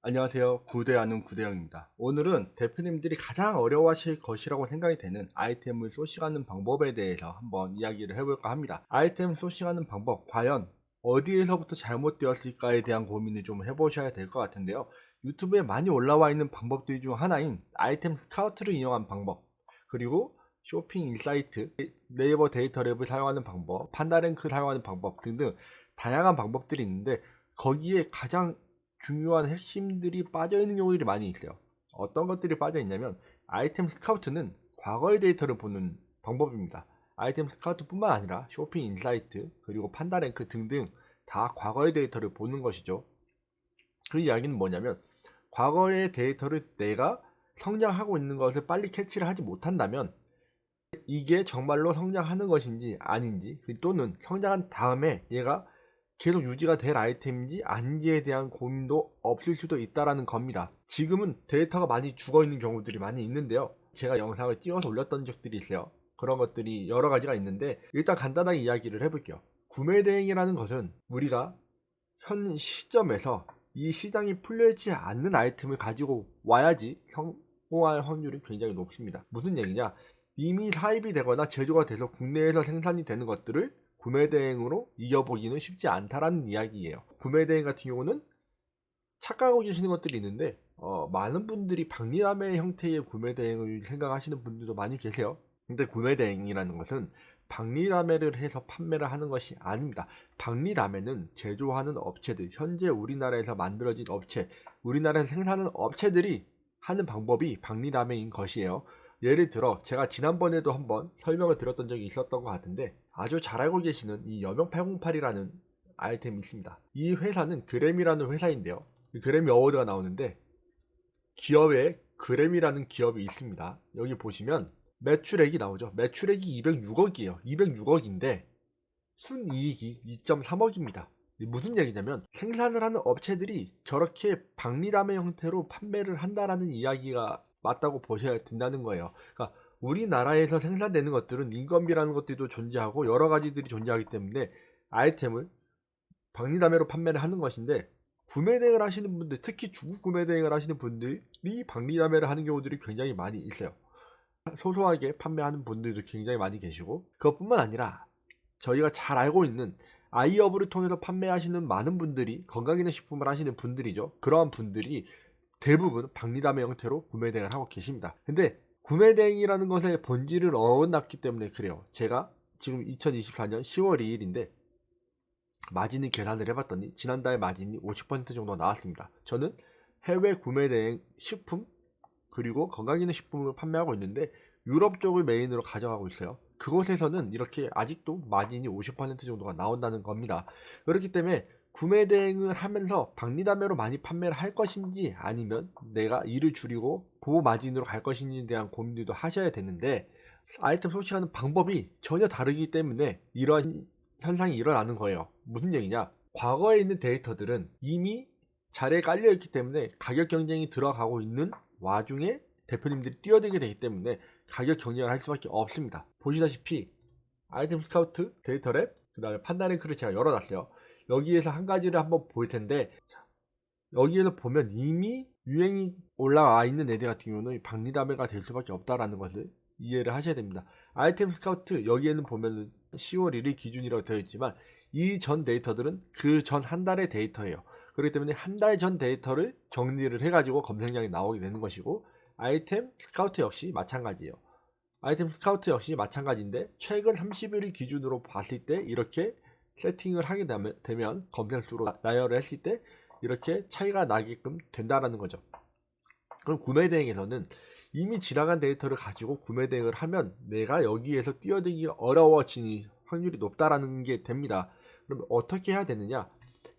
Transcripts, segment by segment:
안녕하세요. 구대하는 구대영입니다. 오늘은 대표님들이 가장 어려워하실 것이라고 생각이 되는 아이템을 소싱하는 방법에 대해서 한번 이야기를 해볼까 합니다. 아이템 소싱하는 방법, 과연 어디에서부터 잘못되었을까에 대한 고민을 좀 해보셔야 될 것 같은데요. 유튜브에 많이 올라와 있는 방법들 중 하나인 아이템 스카우트를 이용한 방법, 그리고 쇼핑 인사이트, 네이버 데이터 랩을 사용하는 방법, 판다랭크 사용하는 방법 등등 다양한 방법들이 있는데, 거기에 가장 중요한 핵심들이 빠져있는 경우들이 많이 있어요. 어떤 것들이 빠져있냐면, 아이템 스카우트는 과거의 데이터를 보는 방법입니다. 아이템 스카우트뿐만 아니라 쇼핑 인사이트, 그리고 판다랭크 등등 다 과거의 데이터를 보는 것이죠. 그 이야기는 뭐냐면, 과거의 데이터를 내가 성장하고 있는 것을 빨리 캐치를 하지 못한다면 이게 정말로 성장하는 것인지 아닌지, 또는 성장한 다음에 얘가 계속 유지가 될 아이템인지 아닌지에 대한 고민도 없을 수도 있다라는 겁니다. 지금은 데이터가 많이 죽어 있는 경우들이 많이 있는데요. 제가 영상을 찍어서 올렸던 적들이 있어요. 그런 것들이 여러 가지가 있는데, 일단 간단하게 이야기를 해볼게요. 구매 대행이라는 것은 우리가 현 시점에서 이 시장이 풀려있지 않는 아이템을 가지고 와야지 성공할 확률이 굉장히 높습니다. 무슨 얘기냐? 이미 사입이 되거나 제조가 돼서 국내에서 생산이 되는 것들을 구매 대행으로 이겨보기는 쉽지 않다라는 이야기예요. 구매 대행 같은 경우는 착각하고 계시는 것들이 있는데, 많은 분들이 박리담의 형태의 구매 대행을 생각하시는 분들도 많이 계세요. 근데 구매 대행이라는 것은 박리담회를 해서 판매를 하는 것이 아닙니다. 박리담회는 제조하는 업체들, 현재 우리나라에서 만들어진 업체, 우리나라에서 생산하는 업체들이 하는 방법이 박리담회인 것이에요. 예를 들어 제가 지난번에도 한번 설명을 드렸던 적이 있었던 것 같은데, 아주 잘 알고 계시는 이 여명808이라는 아이템이 있습니다. 이 회사는 그램이라는 회사인데요. 그래미 어워드가 나오는데, 기업에 그램이라는 기업이 있습니다. 여기 보시면 매출액이 나오죠. 매출액이 206억이에요. 206억인데 순이익이 2.3억입니다. 무슨 얘기냐면, 생산을 하는 업체들이 저렇게 박리담의 형태로 판매를 한다라는 이야기가 맞다고 보셔야 된다는 거예요. 그러니까 우리나라에서 생산되는 것들은 인건비라는 것들도 존재하고 여러 가지들이 존재하기 때문에 아이템을 박리담회로 판매를 하는 것인데, 구매 대행을 하시는 분들, 특히 중국 구매 대행을 하시는 분들이 박리담회를 하는 경우들이 굉장히 많이 있어요. 소소하게 판매하는 분들도 굉장히 많이 계시고, 그것뿐만 아니라 저희가 잘 알고 있는 아이허브를 통해서 판매하시는 많은 분들이 건강기능식품을 하시는 분들이죠. 그러한 분들이 대부분 박리담회 형태로 구매 대행을 하고 계십니다. 근데 구매 대행이라는 것의 본질을 어긋났기 때문에 그래요. 제가 지금 2024년 10월 2일인데 마진을 계산을 해봤더니 지난달 마진이 50% 정도 나왔습니다. 저는 해외 구매 대행 식품 그리고 건강기능식품을 판매하고 있는데, 유럽 쪽을 메인으로 가져가고 있어요. 그곳에서는 이렇게 아직도 마진이 50% 정도가 나온다는 겁니다. 그렇기 때문에 구매 대행을 하면서 박리담회로 많이 판매를 할 것인지, 아니면 내가 일을 줄이고 고마진으로 갈 것인지에 대한 고민들도 하셔야 되는데, 아이템 소싱하는 방법이 전혀 다르기 때문에 이러한 현상이 일어나는 거예요. 무슨 얘기냐? 과거에 있는 데이터들은 이미 자리에 깔려있기 때문에 가격 경쟁이 들어가고 있는 와중에 대표님들이 뛰어들게 되기 때문에 가격 경쟁을 할 수밖에 없습니다. 보시다시피 아이템 스카우트, 데이터랩, 그 다음에 판다랭크를 제가 열어놨어요. 여기에서 한 가지를 한번 볼 텐데, 여기에서 보면 이미 유행이 올라와 있는 애들 같은 경우는 박리담회가 될 수밖에 없다라는 것을 이해를 하셔야 됩니다. 아이템 스카우트 여기에는 보면 10월 1일 기준이라고 되어 있지만, 이 전 데이터들은 그 전 한 달의 데이터예요. 그렇기 때문에 한 달 전 데이터를 정리를 해가지고 검색량이 나오게 되는 것이고, 아이템 스카우트 역시 마찬가지예요. 아이템 스카우트 역시 마찬가지인데, 최근 30일 기준으로 봤을 때 이렇게 세팅을 하게 되면 검색수로 나열을 했을 때 이렇게 차이가 나게끔 된다라는 거죠. 그럼 구매 대행에서는 이미 지나간 데이터를 가지고 구매 대행을 하면 내가 여기에서 뛰어들기가 어려워지는 확률이 높다라는 게 됩니다. 그럼 어떻게 해야 되느냐?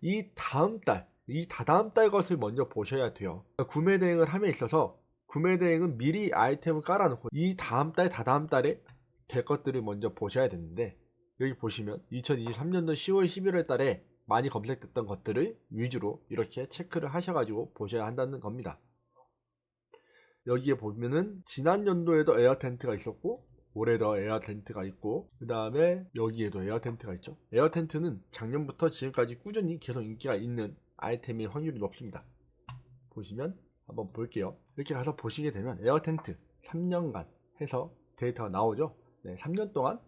이 다음 달, 이 다다음 달 것을 먼저 보셔야 돼요. 구매 대행을 함에 있어서 구매 대행은 미리 아이템을 깔아놓고 이 다음 달, 다다음 달에 될 것들을 먼저 보셔야 되는데, 여기 보시면 2023년도 10월 11월 달에 많이 검색됐던 것들을 위주로 이렇게 체크를 하셔가지고 보셔야 한다는 겁니다. 여기에 보면은 지난 연도에도 에어 텐트가 있었고, 올해도 에어 텐트가 있고, 그 다음에 여기에도 에어 텐트가 있죠. 에어 텐트는 작년부터 지금까지 꾸준히 계속 인기가 있는 아이템일 확률이 높습니다. 보시면 한번 볼게요. 이렇게 가서 보시게 되면 에어텐트 3년간 해서 데이터가 나오죠. 네, 3년 동안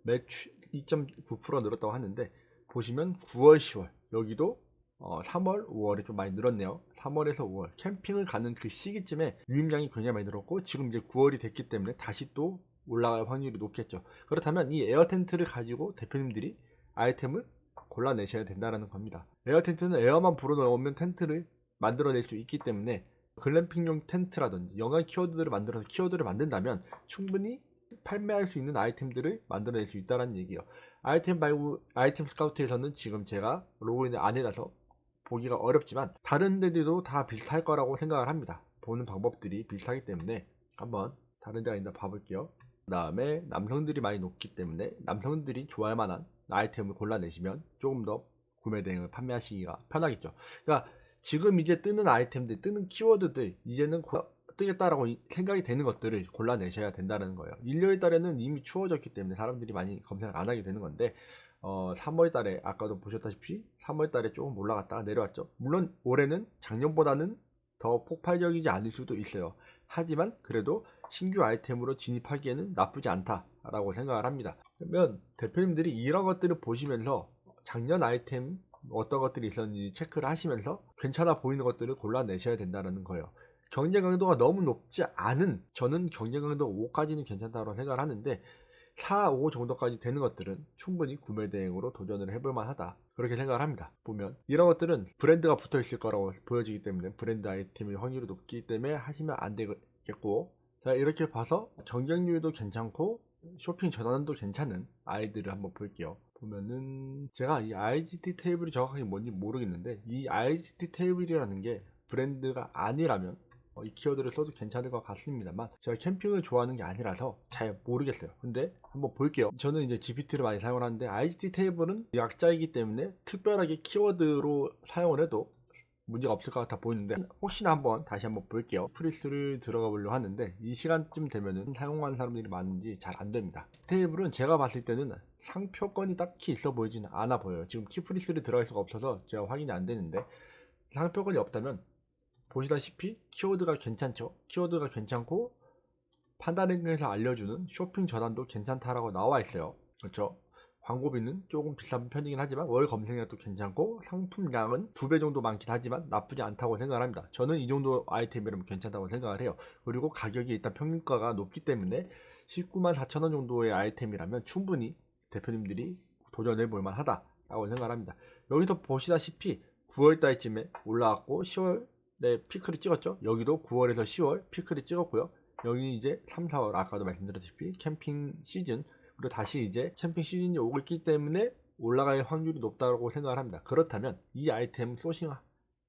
매출 2.9% 늘었다고 하는데 보시면 9월, 10월 여기도 3월, 5월에 좀 많이 늘었네요. 3월에서 5월 캠핑을 가는 그 시기쯤에 유입량이 굉장히 많이 늘었고 지금 이제 9월이 됐기 때문에 다시 또 올라갈 확률이 높겠죠. 그렇다면 이 에어텐트를 가지고 대표님들이 아이템을 골라내셔야 된다는 겁니다. 에어텐트는 에어만 불어넣으면 텐트를 만들어낼 수 있기 때문에 글램핑용 텐트라든지 연간 키워드들을 만들어서 키워드를 만든다면 충분히 판매할 수 있는 아이템들을 만들어낼 수 있다는 얘기예요. 아이템 스카우트에서는 지금 제가 로그인을 안 해놔서 보기가 어렵지만 다른 데들도 다 비슷할 거라고 생각을 합니다. 보는 방법들이 비슷하기 때문에 한번 다른 데가 있나 봐볼게요. 그 다음에 남성들이 많이 높기 때문에 남성들이 좋아할 만한 아이템을 골라내시면 조금 더 구매 대행을 판매하시기가 편하겠죠. 그러니까 지금 이제 뜨는 아이템들, 뜨는 키워드들 이제는 뜨겠다라고 생각이 되는 것들을 골라내셔야 된다는 거예요. 일요일 달에는 이미 추워졌기 때문에 사람들이 많이 검색을 안 하게 되는 건데 3월 달에 아까도 보셨다시피 3월 달에 조금 올라갔다가 내려왔죠. 물론 올해는 작년보다는 더 폭발적이지 않을 수도 있어요. 하지만 그래도 신규 아이템으로 진입하기에는 나쁘지 않다라고 생각을 합니다. 그러면 대표님들이 이런 것들을 보시면서 작년 아이템 어떤 것들이 있었는지 체크를 하시면서 괜찮아 보이는 것들을 골라내셔야 된다는 거예요. 경쟁 강도가 너무 높지 않은, 저는 경쟁 강도 5까지는 괜찮다고 생각을 하는데 4, 5 정도까지 되는 것들은 충분히 구매 대행으로 도전을 해볼 만하다, 그렇게 생각을 합니다. 보면 이런 것들은 브랜드가 붙어 있을 거라고 보여지기 때문에 브랜드 아이템의 확률이 높기 때문에 하시면 안 되겠고, 자 이렇게 봐서 경쟁률도 괜찮고 쇼핑 전환도 괜찮은 아이들을 한번 볼게요. 보면은 제가 이 IGT 테이블이 정확하게 뭔지 모르겠는데 이 IGT 테이블이라는 게 브랜드가 아니라면 이 키워드를 써도 괜찮을 것 같습니다만 제가 캠핑을 좋아하는 게 아니라서 잘 모르겠어요. 근데 한번 볼게요. 저는 이제 GPT를 많이 사용을 하는데 IGT 테이블은 약자이기 때문에 특별하게 키워드로 사용을 해도 문제가 없을 것 같아 보이는데 혹시나 한번 다시 한번 볼게요. 프리스를 들어가 보려고 하는데 이 시간쯤 되면은 사용하는 사람들이 많은지 잘 안 됩니다. 테이블은 제가 봤을 때는 상표권이 딱히 있어 보이지는 않아 보여요. 지금 키프리스를 들어갈 수가 없어서 제가 확인이 안 되는데 상표권이 없다면 보시다시피 키워드가 괜찮죠. 키워드가 괜찮고 판단행에서 알려주는 쇼핑 전환도 괜찮다라고 나와 있어요. 그렇죠. 광고비는 조금 비싼 편이긴 하지만 월 검색량도 괜찮고 상품량은 2배 정도 많긴 하지만 나쁘지 않다고 생각을 합니다. 저는 이 정도 아이템이라면 괜찮다고 생각을 해요. 그리고 가격이 일단 평균가가 높기 때문에 19만 4천 원 정도의 아이템이라면 충분히 대표님들이 도전해 볼 만하다라고 생각을 합니다. 여기서 보시다시피 9월 달쯤에 올라왔고 10월에 피크를 찍었죠. 여기도 9월에서 10월 피크를 찍었고요. 여기 이제 3, 4월 아까도 말씀드렸다시피 캠핑 시즌, 그리고 다시 이제 캠핑 시즌이 오고 있기 때문에 올라갈 확률이 높다고 생각을 합니다. 그렇다면 이 아이템 소싱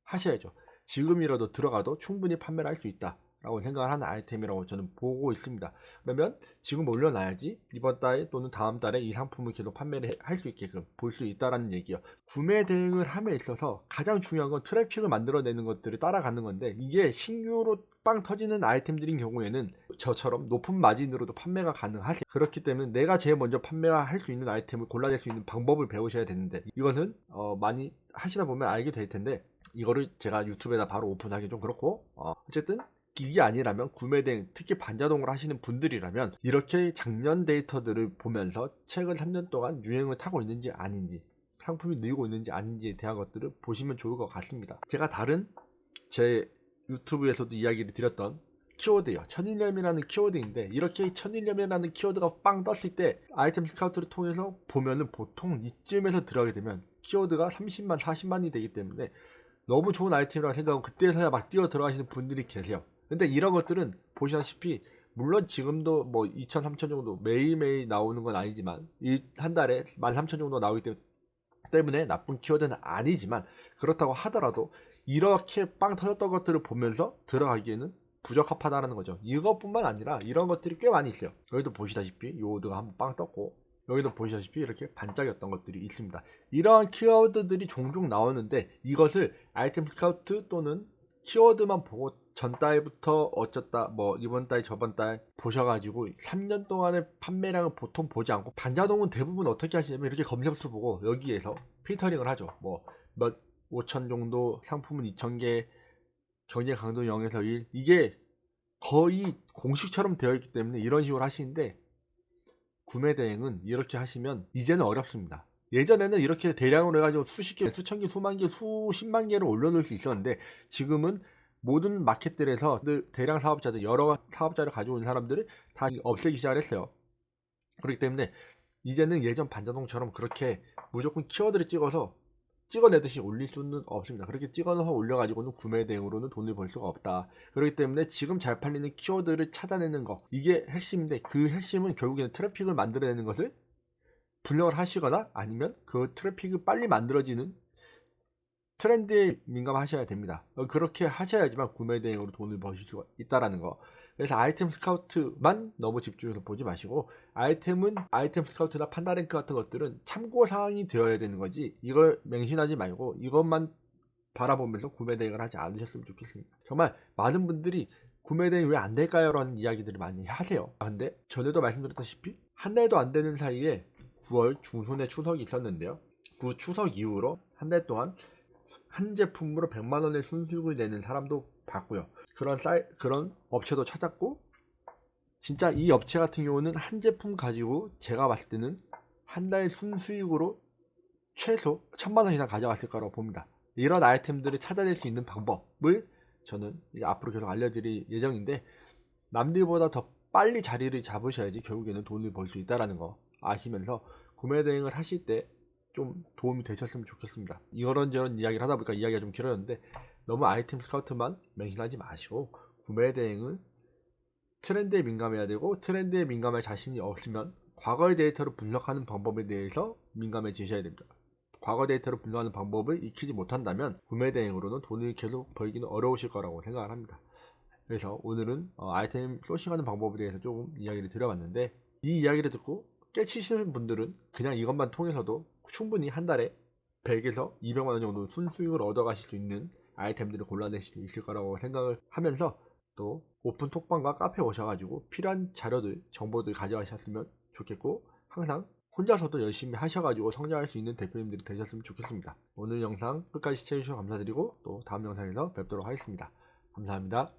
하셔야죠. 지금이라도 들어가도 충분히 판매를 할 수 있다 라고 생각을 하는 아이템이라고 저는 보고 있습니다. 그러면 지금 올려놔야지 이번 달 또는 다음 달에 이 상품을 계속 판매를 할 수 있게끔 볼 수 있다는 얘기요. 구매 대행을 함에 있어서 가장 중요한 건 트래픽을 만들어내는 것들을 따라가는 건데 이게 신규로 빵 터지는 아이템들인 경우에는 저처럼 높은 마진으로도 판매가 가능하세요. 그렇기 때문에 내가 제일 먼저 판매할 수 있는 아이템을 골라낼 수 있는 방법을 배우셔야 되는데 이것은 많이 하시다 보면 알게 될 텐데 이거를 제가 유튜브에다 바로 오픈하기 좀 그렇고 어쨌든 이게 아니라면 구매대행, 특히 반자동을 하시는 분들이라면 이렇게 작년 데이터들을 보면서 최근 3년 동안 유행을 타고 있는지 아닌지, 상품이 늘고 있는지 아닌지에 대한 것들을 보시면 좋을 것 같습니다. 제가 다른 제 유튜브에서도 이야기를 드렸던 키워드예요. 천일염이라는 키워드인데 이렇게 천일염이라는 키워드가 빵 떴을 때 아이템 스카우트를 통해서 보면은 보통 이쯤에서 들어가게 되면 키워드가 30만 40만이 되기 때문에 너무 좋은 아이템이라고 생각하고 그때서야 막 뛰어 들어가시는 분들이 계세요. 근데 이런 것들은 보시다시피 물론 지금도 뭐 2천 3천 정도 매일매일 나오는 건 아니지만 한 달에 13,000 정도 나오기 때문에 나쁜 키워드는 아니지만 그렇다고 하더라도 이렇게 빵 터졌던 것들을 보면서 들어가기에는 부적합하다는 거죠. 이것뿐만 아니라 이런 것들이 꽤 많이 있어요. 여기도 보시다시피 요드가 한번 빵 떴고 여기도 보시다시피 이렇게 반짝였던 것들이 있습니다. 이러한 키워드들이 종종 나오는데 이것을 아이템 스카우트 또는 키워드만 보고 전달부터 어쩌다 뭐 이번 달 저번 달 보셔가지고 3년 동안의 판매량을 보통 보지 않고 반자동은 대부분 어떻게 하시냐면 이렇게 검색수 보고 여기에서 필터링을 하죠. 뭐 몇 5천 정도 상품은 2,000개 경제 강도 0에서 1 이게 거의 공식처럼 되어 있기 때문에 이런 식으로 하시는데 구매 대행은 이렇게 하시면 이제는 어렵습니다. 예전에는 이렇게 대량으로 해가지고 수십 개, 수천 개, 수만 개, 수십만 개를 올려놓을 수 있었는데 지금은 모든 마켓들에서 대량 사업자들, 여러 사업자를 가지고 있는 사람들을 다 없애기 시작했어요. 그렇기 때문에 이제는 예전 반자동처럼 그렇게 무조건 키워드를 찍어내듯이 올릴 수는 없습니다. 그렇게 찍어서 올려가지고는 구매 대행으로는 돈을 벌 수가 없다. 그렇기 때문에 지금 잘 팔리는 키워드를 찾아내는 거, 이게 핵심인데 그 핵심은 결국에는 트래픽을 만들어내는 것을 분석을 하시거나 아니면 그 트래픽이 빨리 만들어지는 트렌드에 민감하셔야 됩니다. 그렇게 하셔야지만 구매 대행으로 돈을 버실 수가 있다라는 거. 그래서 아이템 스카우트만 너무 집중해서 보지 마시고, 아이템은 아이템 스카우트나 판다랭크 같은 것들은 참고사항이 되어야 되는 거지, 이걸 맹신하지 말고 이것만 바라보면서 구매 대행을 하지 않으셨으면 좋겠습니다. 정말 많은 분들이 구매 대행 왜 안 될까요? 라는 이야기들을 많이 하세요. 근데 전에도 말씀드렸다시피 한 달도 안 되는 사이에 9월 중순에 추석이 있었는데요. 그 추석 이후로 한 달 동안 한 제품으로 100만 원의 순수익을 내는 사람도 봤고요. 그런 업체도 찾았고, 진짜 이 업체 같은 경우는 한 제품 가지고 제가 봤을 때는 한 달 순수익으로 최소 1000만 원 이상 가져갔을 거라고 봅니다. 이런 아이템들을 찾아낼 수 있는 방법을 저는 이제 앞으로 계속 알려드릴 예정인데, 남들보다 더 빨리 자리를 잡으셔야지 결국에는 돈을 벌 수 있다는 거 아시면서 구매 대행을 하실 때 좀 도움이 되셨으면 좋겠습니다. 이런저런 이야기를 하다 보니까 이야기가 좀 길어졌는데, 너무 아이템 스카우트만 맹신하지 마시고 구매 대행은 트렌드에 민감해야 되고, 트렌드에 민감할 자신이 없으면 과거의 데이터를 분석하는 방법에 대해서 민감해지셔야 됩니다. 과거 데이터를 분석하는 방법을 익히지 못한다면 구매 대행으로는 돈을 계속 벌기는 어려우실 거라고 생각을 합니다. 그래서 오늘은 아이템 소싱하는 방법에 대해서 조금 이야기를 드려봤는데, 이 이야기를 듣고 깨치시는 분들은 그냥 이것만 통해서도 충분히 한 달에 100에서 200만 원 정도 순수익을 얻어가실 수 있는 아이템들을 골라내실 수 있을 거라고 생각을 하면서, 또 오픈 톡방과 카페 오셔가지고 필요한 자료들, 정보들 가져가셨으면 좋겠고, 항상 혼자서도 열심히 하셔가지고 성장할 수 있는 대표님들이 되셨으면 좋겠습니다. 오늘 영상 끝까지 시청해주셔서 감사드리고 또 다음 영상에서 뵙도록 하겠습니다. 감사합니다.